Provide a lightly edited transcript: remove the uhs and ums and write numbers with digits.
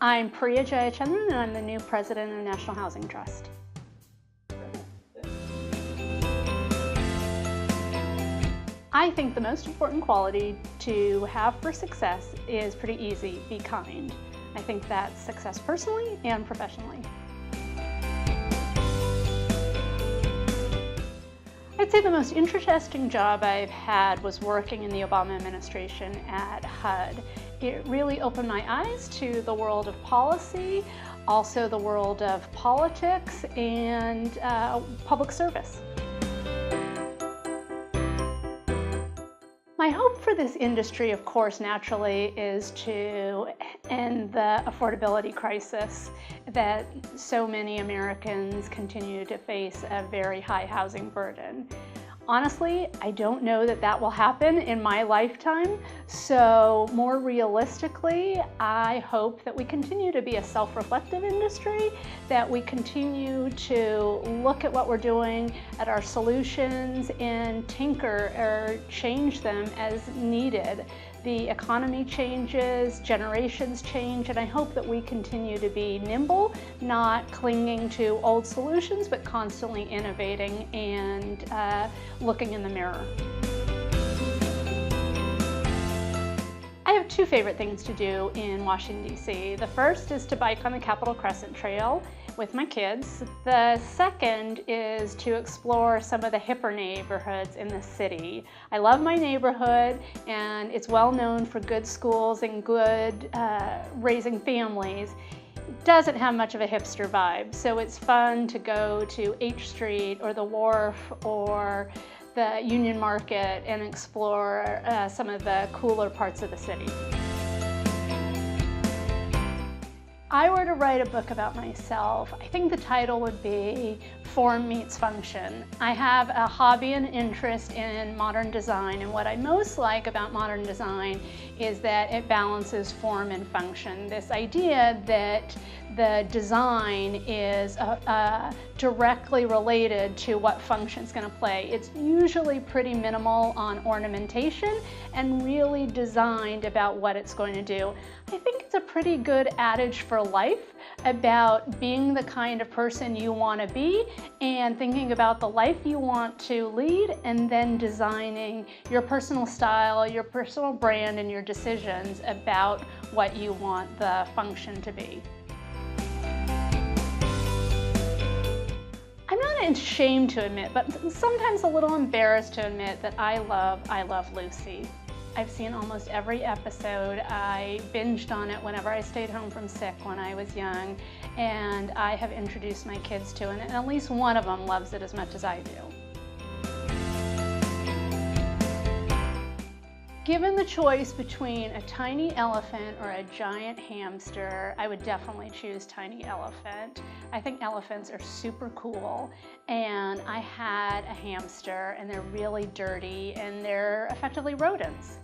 I'm Priya Jayachandran, and I'm the new president of National Housing Trust. I think the most important quality to have for success is pretty easy: be kind. I think that's success personally and professionally. I'd say the most interesting job I've had was working in the Obama administration at HUD. It really opened my eyes to the world of policy, also the world of politics and public service. My hope for this industry, of course, naturally, is to end the affordability crisis that so many Americans continue to face a very high housing burden. Honestly, I don't know that that will happen in my lifetime, so more realistically, I hope that we continue to be a self-reflective industry, that we continue to look at what we're doing, at our solutions, and tinker or change them as needed. The economy changes, generations change, and I hope that we continue to be nimble, not clinging to old solutions, but constantly innovating and looking in the mirror. I have two favorite things to do in Washington, D.C. The first is to bike on the Capitol Crescent Trail with my kids. The second is to explore some of the hipper neighborhoods in the city. I love my neighborhood, and it's well known for good schools and good raising families. It doesn't have much of a hipster vibe, so it's fun to go to H Street or the Wharf or the Union Market and explore some of the cooler parts of the city. If I were to write a book about myself, I think the title would be Form Meets Function. I have a hobby and interest in modern design, and what I most like about modern design is that it balances form and function. This idea that the design is directly related to what function it's going to play. It's usually pretty minimal on ornamentation and really designed about what it's going to do. I think it's a pretty good adage for life about being the kind of person you want to be and thinking about the life you want to lead, and then designing your personal style, your personal brand, and your decisions about what you want the function to be. I'm not ashamed to admit, but sometimes a little embarrassed to admit that I love Lucy. I've seen almost every episode. I binged on it whenever I stayed home from sick when I was young, and I have introduced my kids to it, and at least one of them loves it as much as I do. Given the choice between a tiny elephant or a giant hamster, I would definitely choose tiny elephant. I think elephants are super cool, and I had a hamster, and they're really dirty, and they're effectively rodents.